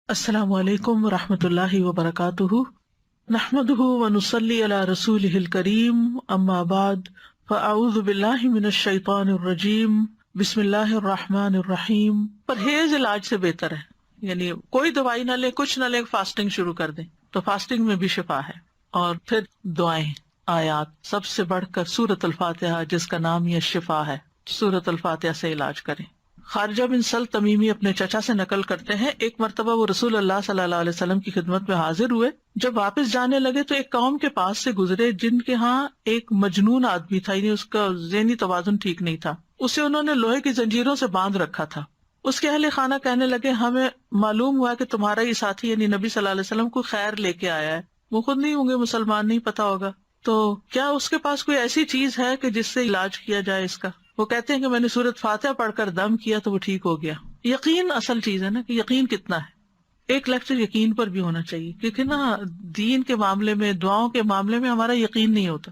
السلام علیکم ورحمۃ اللہ وبرکاتہ، نحمده ونصلی علی رسولہ الکریم، اما بعد فاعوذ باللہ من الشیطان الرجیم، بسم اللہ الرحمن الرحیم۔ پرہیز علاج سے بہتر ہے، یعنی کوئی دوائی نہ لے، کچھ نہ لے، فاسٹنگ شروع کر دیں تو فاسٹنگ میں بھی شفا ہے۔ اور پھر دعائیں، آیات، سب سے بڑھ کر سورۃ الفاتحہ جس کا نام یہ شفا ہے، سورۃ الفاتحہ سے علاج کریں۔ خارجہ بن سل تمیمی اپنے چچا سے نقل کرتے ہیں، ایک مرتبہ وہ رسول اللہ صلی اللہ علیہ وسلم کی خدمت میں حاضر ہوئے۔ جب واپس جانے لگے تو ایک قوم کے پاس سے گزرے جن کے ہاں ایک مجنون آدمی تھا، یعنی اس کا ذہنی توازن ٹھیک نہیں تھا۔ اسے انہوں نے لوہے کی زنجیروں سے باندھ رکھا تھا۔ اس کے اہل خانہ کہنے لگے، ہمیں معلوم ہوا کہ تمہارا یہ ساتھی یعنی نبی صلی اللہ علیہ وسلم کو خیر لے کے آیا ہے، وہ خود نہیں ہوں گے مسلمان، نہیں پتا ہوگا، تو کیا اس کے پاس کوئی ایسی چیز ہے کہ جس سے علاج کیا جائے اس کا؟ وہ کہتے ہیں کہ میں نے سورۃ فاتحہ پڑھ کر دم کیا تو وہ ٹھیک ہو گیا۔ یقین اصل چیز ہے نا، کہ یقین کتنا ہے۔ ایک لیکچر یقین پر بھی ہونا چاہیے، کیونکہ نا دین کے معاملے میں، دعاؤں کے معاملے میں ہمارا یقین نہیں ہوتا۔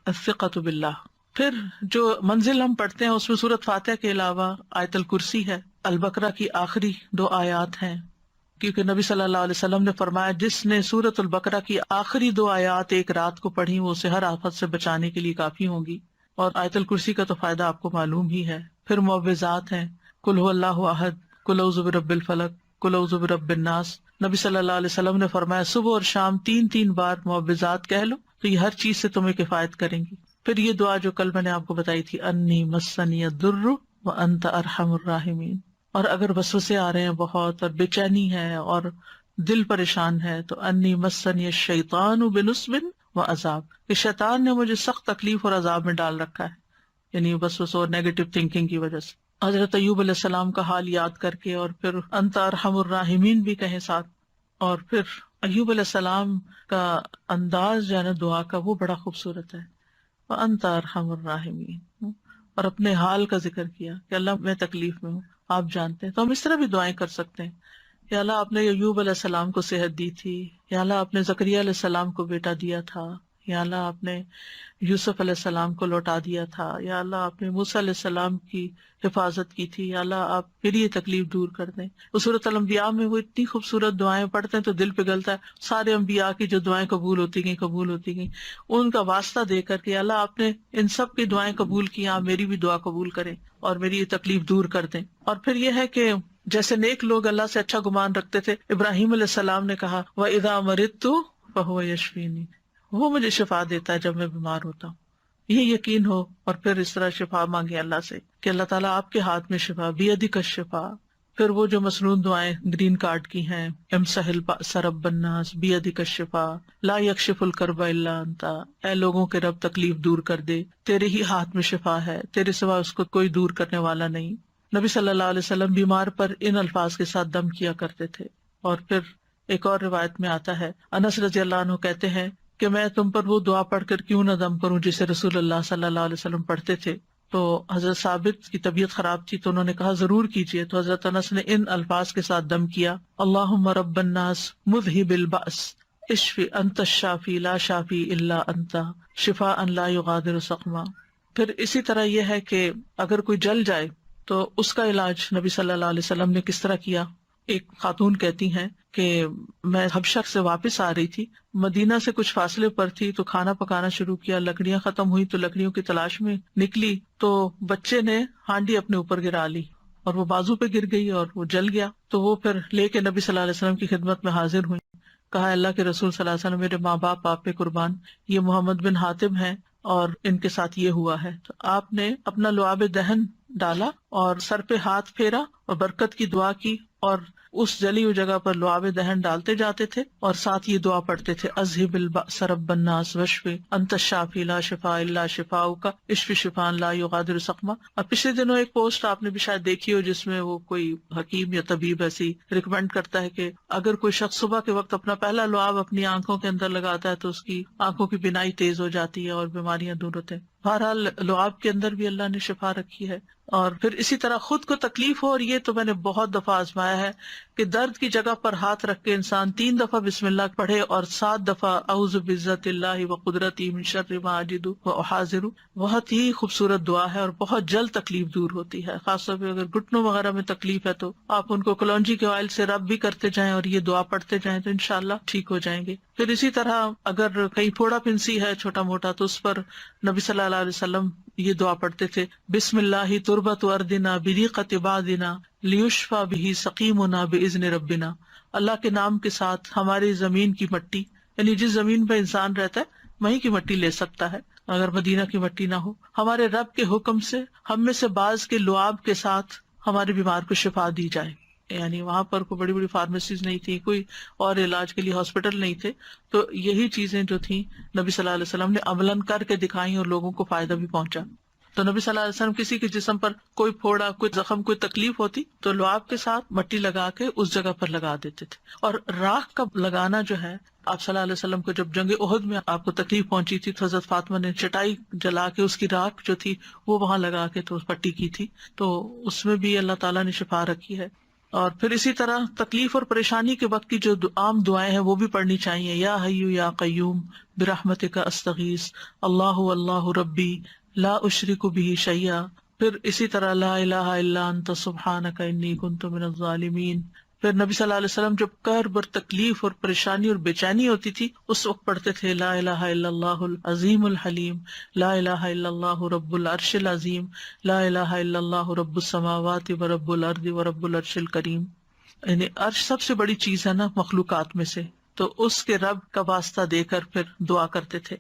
الثقۃ باللہ۔ پھر جو منزل ہم پڑھتے ہیں اس میں سورۃ فاتحہ کے علاوہ آیت الکرسی ہے، البقرہ کی آخری 2 آیات ہیں، کیونکہ نبی صلی اللہ علیہ وسلم نے فرمایا جس نے سورۃ البقرہ کی آخری 2 آیات ایک رات کو پڑھی وہ اسے ہر آفت سے بچانے کے لیے کافی ہوں گی۔ اور آیت الکرسی کا تو فائدہ آپ کو معلوم ہی ہے۔ پھر معوذات ہیں، قل هو اللہ احد، قل اعوذ برب الفلق، قل اعوذ برب الناس۔ نبی صلی اللہ علیہ وسلم نے فرمایا صبح اور شام 3 بار معوذات کہہ لو تو یہ ہر چیز سے تمہیں کفایت کریں گی۔ پھر یہ دعا جو کل میں نے آپ کو بتائی تھی، انی مسنی الضر وانت ارحم الراحمین۔ اور اگر وسوسے آ رہے ہیں بہت اور بے چینی ہے اور دل پریشان ہے تو انی مسنی الشیطان بنصب وعذاب، کہ شیطان نے مجھے سخت تکلیف اور عذاب میں ڈال رکھا ہے، یعنی وسوسوں اور نیگیٹو تھنکنگ کی وجہ سے۔ حضرت ایوب علیہ السلام کا حال یاد کر کے اور پھر انت ارحم الراحمین بھی کہیں ساتھ۔ اور پھر ایوب علیہ السلام کا انداز جو ہے نا دعا کا، وہ بڑا خوبصورت ہے، وانت ارحم الراحمین، اور اپنے حال کا ذکر کیا کہ اللہ میں تکلیف میں ہوں، آپ جانتے ہیں۔ تو ہم اس طرح بھی دعائیں کر سکتے ہیں، یا اللہ آپ نے ایوب علیہ السلام کو صحت دی تھی، یا اللہ آپ نے زکریا علیہ السلام کو بیٹا دیا تھا، یا اللہ آپ نے یوسف علیہ السلام کو لوٹا دیا تھا، یا اللہ آپ نے موسیٰ علیہ السلام کی حفاظت کی تھی، یا اللہ آپ میری یہ تکلیف دور کر دیں۔ اس سورۃ الانبیاء میں وہ اتنی خوبصورت دعائیں پڑھتے ہیں تو دل پگھلتا ہے، سارے انبیاء کی جو دعائیں قبول ہوتی گئیں ان کا واسطہ دے کر کے اللہ آپ نے ان سب کی دعائیں قبول کی، آپ میری بھی دعا قبول کریں اور میری یہ تکلیف دور کر دیں۔ اور پھر یہ ہے کہ جیسے نیک لوگ اللہ سے اچھا گمان رکھتے تھے، ابراہیم علیہ السلام نے کہا وَإِذَا مَرِضْتُ فَهُوَ يَشْفِينِ، وہ مجھے شفا دیتا ہے جب میں بیمار ہوتا ہوں۔ یہ یقین ہو اور پھر اس طرح شفا مانگے اللہ سے کہ اللہ تعالیٰ آپ کے ہاتھ میں شفا، بیدک الشفا۔ پھر وہ جو مسنون دعائیں گرین کارڈ کی ہیں، امسح البأس رب الناس بیدک الشفا، لا یکشف الکرب الا انت، اے لوگوں کے رب تکلیف دور کر دے، تیرے ہی ہاتھ میں شفا ہے، تیرے سوا اس کو کوئی دور کرنے والا نہیں۔ نبی صلی اللہ علیہ وسلم بیمار پر ان الفاظ کے ساتھ دم کیا کرتے تھے۔ اور پھر ایک اور روایت میں آتا ہے، انس رضی اللہ عنہ کہتے ہیں کہ میں تم پر وہ دعا پڑھ کر کیوں نہ دم کروں جسے رسول اللہ صلی اللہ علیہ وسلم پڑھتے تھے۔ تو حضرت ثابت کی طبیعت خراب تھی تو انہوں نے کہا ضرور کیجیے، تو حضرت انس نے ان الفاظ کے ساتھ دم کیا، اللہم رب الناس مذہب البأس اشفی انت الشافی لا شافی الا انت شفاء لا یغادر سقما۔ پھر اسی طرح یہ ہے کہ اگر کوئی جل جائے تو اس کا علاج نبی صلی اللہ علیہ وسلم نے کس طرح کیا۔ ایک خاتون کہتی ہیں کہ میں حبشہ سے واپس آ رہی تھی، مدینہ سے کچھ فاصلے پر تھی تو کھانا پکانا شروع کیا، لکڑیاں ختم ہوئی تو لکڑیوں کی تلاش میں نکلی تو بچے نے ہانڈی اپنے اوپر گرا لی اور وہ بازو پہ گر گئی اور وہ جل گیا۔ تو وہ پھر لے کے نبی صلی اللہ علیہ وسلم کی خدمت میں حاضر ہوئی، کہا اللہ کے رسول صلی اللہ علیہ وسلم میرے ماں باپ آپ پہ قربان، یہ محمد بن حاتم ہیں اور ان کے ساتھ یہ ہوا ہے۔ تو آپ نے اپنا لعاب دہن ڈالا اور سر پہ ہاتھ پھیرا اور برکت کی دعا کی، اور اس جلی ہوئی جگہ پر لعاب دہن ڈالتے جاتے تھے اور ساتھ یہ دعا پڑھتے تھے، اذہب البأس رب الناس واشفی انت الشافی لا شفاء الا شفاؤک اشفی شفاء لا یغادر سقما۔ اور پچھلے دنوں ایک پوسٹ آپ نے بھی شاید دیکھی ہو جس میں وہ کوئی حکیم یا طبیب ایسی ریکمینڈ کرتا ہے کہ اگر کوئی شخص صبح کے وقت اپنا پہلا لعاب اپنی آنکھوں کے اندر لگاتا ہے تو اس کی آنکھوں کی بینائی تیز ہو جاتی ہے اور بیماریاں دور ہوتے ہیں۔ بہرحال لعاب کے اندر بھی اللہ نے شفا رکھی ہے۔ اور پھر اسی طرح خود کو تکلیف ہو، اور یہ تو میں نے بہت دفعہ آزمایا ہے کہ درد کی جگہ پر ہاتھ رکھ کے انسان 3 دفعہ بسم اللہ پڑھے اور 7 دفعہ اعوذ بعزت اللہ وقدرتی من شر ما اجد واحاذر. بہت ہی خوبصورت دعا ہے اور بہت جلد تکلیف دور ہوتی ہے. خاص طور پہ اگر گھٹنوں وغیرہ میں تکلیف ہے تو آپ ان کو کلونجی کے آئل سے رب بھی کرتے جائیں اور یہ دعا پڑھتے جائیں تو انشاءاللہ ٹھیک ہو جائیں گے. پھر اسی طرح اگر کہیں پھوڑا پھنسی ہے چھوٹا موٹا تو اس پر نبی صلی اللہ علیہ وسلم یہ دعا پڑھتے تھے، بسم اللہ تربت اردنا بریقت بعدنا لیشفی بہ سقیمنا باذن ربنا. اللہ کے نام کے ساتھ ہماری زمین کی مٹی، یعنی جس زمین پہ انسان رہتا ہے وہیں کی مٹی لے سکتا ہے اگر مدینہ کی مٹی نہ ہو. ہمارے رب کے حکم سے ہم میں سے بعض کے لعاب کے ساتھ ہمارے بیمار کو شفا دی جائے. یعنی وہاں پر کوئی بڑی بڑی فارمیسیز نہیں تھی، کوئی اور علاج کے لیے ہاسپٹل نہیں تھے، تو یہی چیزیں جو تھیں نبی صلی اللہ علیہ وسلم نے عملاً کر کے دکھائیں اور لوگوں کو فائدہ بھی پہنچا. تو نبی صلی اللہ علیہ وسلم کسی کے جسم پر کوئی پھوڑا، کوئی زخم، کوئی تکلیف ہوتی تو لعاب کے ساتھ مٹی لگا کے اس جگہ پر لگا دیتے تھے. اور راکھ کا لگانا جو ہے، آپ صلی اللہ علیہ وسلم کو جب جنگ احد میں آپ کو تکلیف پہنچی تھی تو حضرت فاطمہ نے چٹائی جلا کے اس کی راکھ جو تھی وہ وہاں لگا کے تو پٹی کی تھی، تو اس میں بھی اللہ تعالیٰ نے شفا رکھی ہے. اور پھر اسی طرح تکلیف اور پریشانی کے وقت کی جو عام دعائیں ہیں وہ بھی پڑھنی چاہیے. یا حی یا قیوم برحمتک استغیث اللہ اللہ ربی لا اشرک بہ شیئا. پھر اسی طرح لا الہ الا انت سبحانک انی کنت من الظالمین. پھر نبی صلی اللہ علیہ وسلم جب کرب اور تکلیف اور پریشانی اور بے چینی ہوتی تھی اس وقت پڑھتے تھے لا الہ الا اللہ العظیم الحلیم، لا الہ الا اللہ رب العرش العظیم، لا الہ الا اللہ رب السماوات ورب الارض ورب العرش الکریم. یعنی عرش سب سے بڑی چیز ہے نا مخلوقات میں سے، تو اس کے رب کا واسطہ دے کر پھر دعا کرتے تھے.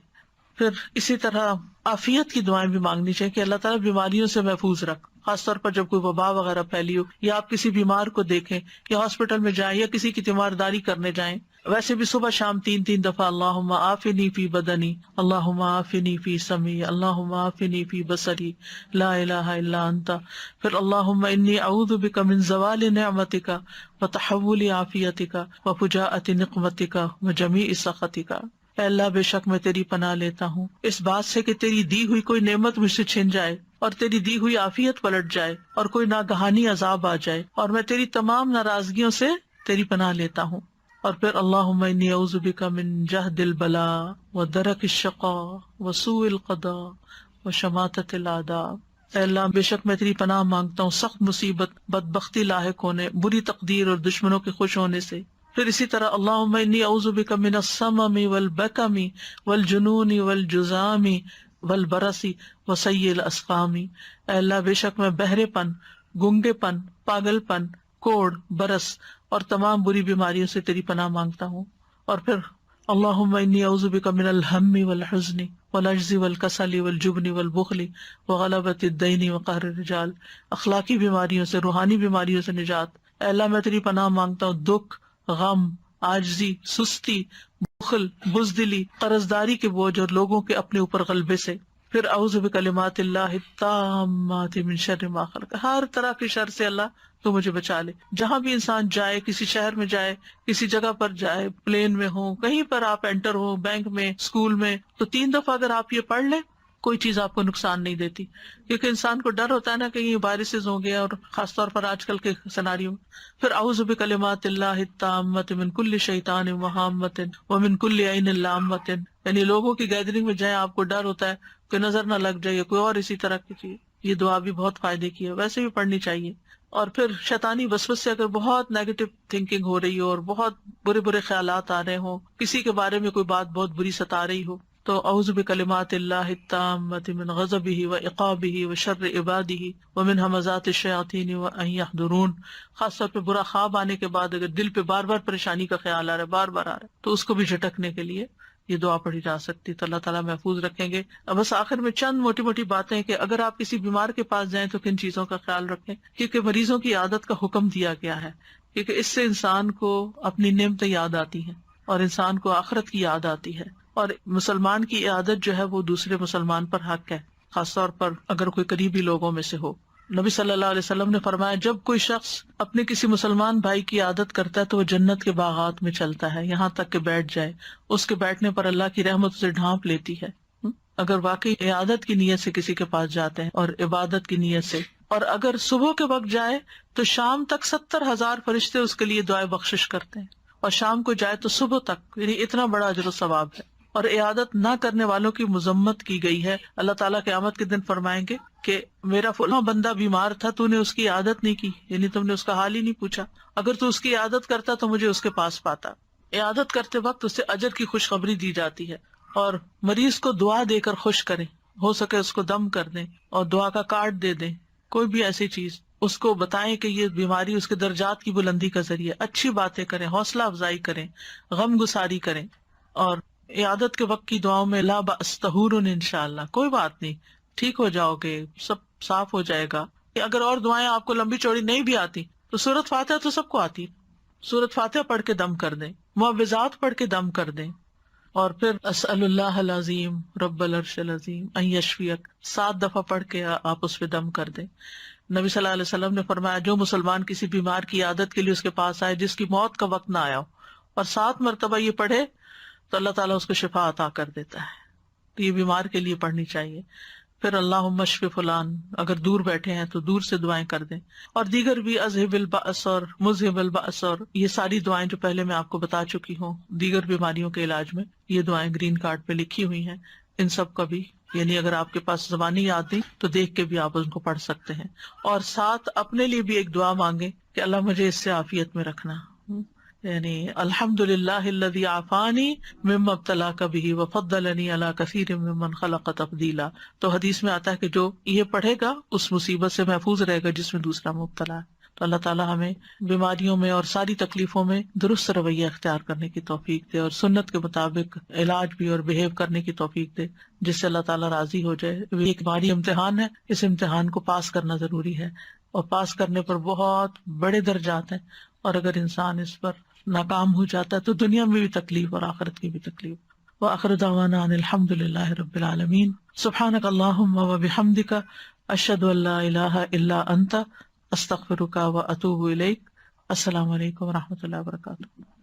پھر اسی طرح عافیت کی دعائیں بھی مانگنی چاہیے کہ اللہ تعالیٰ بیماریوں سے محفوظ رکھ، خاص طور پر جب کوئی وبا وغیرہ پھیلی ہو یا آپ کسی بیمار کو دیکھیں یا ہاسپٹل میں جائیں یا کسی کی تیمارداری کرنے جائیں. ویسے بھی صبح شام 3 دفعہ اللہم عافنی فی بدنی، اللہم عافنی فی سمعی، اللہم عافنی فی بصری، لا الہ الا انت. پھر اللہم انی اعوذ بک من زوال نعمتک وتحول عافیتک وفجاءۃ نقمتک وجمیع سخطک. اے اللہ بے شک میں تیری پناہ لیتا ہوں اس بات سے کہ تیری دی ہوئی کوئی نعمت مجھ سے چھن جائے اور تیری دی ہوئی عافیت پلٹ جائے اور کوئی ناگہانی عذاب آ جائے، اور میں تیری تمام ناراضگیوں سے تیری پناہ لیتا ہوں. اور پھر اللہم انی اعوذ بک من جہد البلاء ودرک الشقاء وسوء القضاء وشماتۃ الاعداء. اے اللہ بے شک میں تیری پناہ مانگتا ہوں سخت مصیبت، بدبختی لاحق ہونے، بری تقدیر اور دشمنوں کے خوش ہونے سے. پھر اسی طرح اللہم انی اعوذ بک من السمم والبکم والجنون والجذام والبرص وسیء الاسقام. اے اللہ بے شک میں بہرے پن، گنگے پن، پاگل پن، کوڑ، برس اور تمام بری بیماریوں سے تیری پناہ مانگتا ہوں. اور پھر اللہم انی اعوذ بک من الہم والحزن والعجز والکسل والجبن والبخل وغلبۃ الدین وقہر الرجال. اخلاقی بیماریوں سے، روحانی بیماریوں سے نجات. اے اللہ میں تیری پناہ مانگتا ہوں دکھ، غم، عاجزی، سستی، بخل، بزدلی، قرضداری کے بوجھ اور لوگوں کے اپنے اوپر غلبے سے. پھر اعوذ بکلمات اللہ التامات من شر ما خلق. ہر طرح کے شر سے اللہ تو مجھے بچا لے. جہاں بھی انسان جائے، کسی شہر میں جائے، کسی جگہ پر جائے، پلین میں ہو، کہیں پر آپ انٹر ہو، بینک میں، اسکول میں، تو 3 دفعہ اگر آپ یہ پڑھ لیں کوئی چیز آپ کو نقصان نہیں دیتی. کیونکہ انسان کو ڈر ہوتا ہے نا کہ یہ وائرسز ہوں گے، اور خاص طور پر آج کل کے سیناریو میں. پھر اعوذ بکلمات اللہ التامات من کل شیطان وہامۃ ومن کل عین لامۃ. یعنی لوگوں کی گیدرنگ میں جائیں، آپ کو ڈر ہوتا ہے کہ نظر نہ لگ جائے، کوئی اور اسی طرح کی چیز. یہ دعا بھی بہت فائدے کی ہے، ویسے بھی پڑھنی چاہیے. اور پھر شیطانی وسوسے سے اگر بہت نیگیٹو تھنکنگ ہو رہی ہو اور بہت برے برے خیالات آ رہے ہوں، کسی کے بارے میں کوئی بات بہت بری ستا رہی ہو، تو اعوذ بکلمات اللہ التامات من غضبہ وعقابہ وشر عبادہ ومن ہمزات الشیاطین وان یحضرون. خاص طور پہ برا خواب آنے کے بعد اگر دل پہ بار بار پریشانی کا خیال آ رہا ہے، بار بار آ رہا ہے، تو اس کو بھی جھٹکنے کے لیے یہ دعا پڑھی جا سکتی. تو اللہ تعالیٰ محفوظ رکھیں گے. بس آخر میں چند موٹی موٹی باتیں کہ اگر آپ کسی بیمار کے پاس جائیں تو کن چیزوں کا خیال رکھیں، کیونکہ مریضوں کی عادت کا حکم دیا گیا ہے، کیونکہ اس سے انسان کو اپنی نعمتیں یاد آتی ہیں اور انسان کو آخرت کی یاد آتی ہے. اور مسلمان کی عادت جو ہے وہ دوسرے مسلمان پر حق ہے، خاص طور پر اگر کوئی قریبی لوگوں میں سے ہو. نبی صلی اللہ علیہ وسلم نے فرمایا جب کوئی شخص اپنے کسی مسلمان بھائی کی عادت کرتا ہے تو وہ جنت کے باغات میں چلتا ہے یہاں تک کہ بیٹھ جائے. اس کے بیٹھنے پر اللہ کی رحمت اسے ڈھانپ لیتی ہے. اگر واقعی عادت کی نیت سے کسی کے پاس جاتے ہیں اور عبادت کی نیت سے اور اگر صبح کے وقت جائے تو شام تک 70,000 فرشتے اس کے لیے دعائے بخشش کرتے ہیں، اور شام کو جائے تو صبح تک، یعنی اتنا بڑا اجر و ثواب ہے۔ اور عیادت نہ کرنے والوں کی مذمت کی گئی ہے۔ اللہ تعالیٰ قیامت کے دن فرمائیں گے کہ میرا فلاں بندہ بیمار تھا، تو نے اس کی عیادت نہیں کی، یعنی تم نے اس کا حال ہی نہیں پوچھا، اگر تو اس کی عیادت کرتا تو مجھے اس کے پاس پاتا۔ عیادت کرتے وقت اسے اجر کی خوشخبری دی جاتی ہے، اور مریض کو دعا دے کر خوش کریں، ہو سکے اس کو دم کر دیں اور دعا کا کارڈ دے دیں، کوئی بھی ایسی چیز اس کو بتائیں کہ یہ بیماری اس کے درجات کی بلندی کا ذریعہ، اچھی باتیں کریں، حوصلہ افزائی کریں، غم گساری کریں۔ اور عیادت کے وقت کی دعاؤں میں لا بأس طہور انشاءاللہ، کوئی بات نہیں، ٹھیک ہو جاؤ گے، سب صاف ہو جائے گا۔ اگر اور دعائیں آپ کو لمبی چوڑی نہیں بھی آتی تو سورۃ فاتحہ تو سب کو آتی، سورۃ فاتحہ پڑھ کے دم کر دیں، معوذات پڑھ کے دم کر دیں، اور پھر اسأل اللہ العظیم رب العرش العظیم ان یشفیک 7 دفعہ پڑھ کے آپ اس پہ دم کر دیں۔ نبی صلی اللہ علیہ وسلم نے فرمایا جو مسلمان کسی بیمار کی عیادت کے لیے اس کے پاس آئے جس کی موت کا وقت نہ آیا ہو اور 7 مرتبہ یہ پڑھے تو اللہ تعالیٰ اس کو شفا عطا کر دیتا ہے۔ تو یہ بیمار کے لیے پڑھنی چاہیے۔ پھر اللہم اشف فلان، اگر دور بیٹھے ہیں تو دور سے دعائیں کر دیں، اور دیگر بھی اذہب البأس اور مذہب البأس، اور یہ ساری دعائیں جو پہلے میں آپ کو بتا چکی ہوں دیگر بیماریوں کے علاج میں، یہ دعائیں گرین کارڈ پہ لکھی ہوئی ہیں، ان سب کا بھی یعنی اگر آپ کے پاس زبانی یاد نہیں تو دیکھ کے بھی آپ ان کو پڑھ سکتے ہیں، اور ساتھ اپنے لیے بھی ایک دعا مانگیں کہ اللہ مجھے اس سے عافیت میں رکھنا، یعنی الحمدللہ الذی عافانی مما ابتلاک بہ وفضلنی علی کثیر ممن خلق تفضیلا۔ تو حدیث میں آتا ہے کہ جو یہ پڑھے گا اس مصیبت سے محفوظ رہے گا جس میں دوسرا مبتلا ہے۔ تو اللہ تعالیٰ ہمیں بیماریوں میں اور ساری تکلیفوں میں درست رویہ اختیار کرنے کی توفیق دے، اور سنت کے مطابق علاج بھی اور بہیو کرنے کی توفیق دے جس سے اللہ تعالیٰ راضی ہو جائے۔ یہ ایک باری امتحان ہے، اس امتحان کو پاس کرنا ضروری ہے، اور پاس کرنے پر بہت بڑے درجات ہیں، اور اگر انسان اس پر ناکام ہو جاتا ہے تو دنیا میں بھی تکلیف اور آخرت کی بھی تکلیف۔ وآخر دعوانا ان الحمد للہ رب العالمین۔ سبحانک اللہم وبحمدک، اشہد ان لا الہ الا انت، استغفرک واتوب الیک۔ السلام علیکم ورحمۃ اللہ وبرکاتہ۔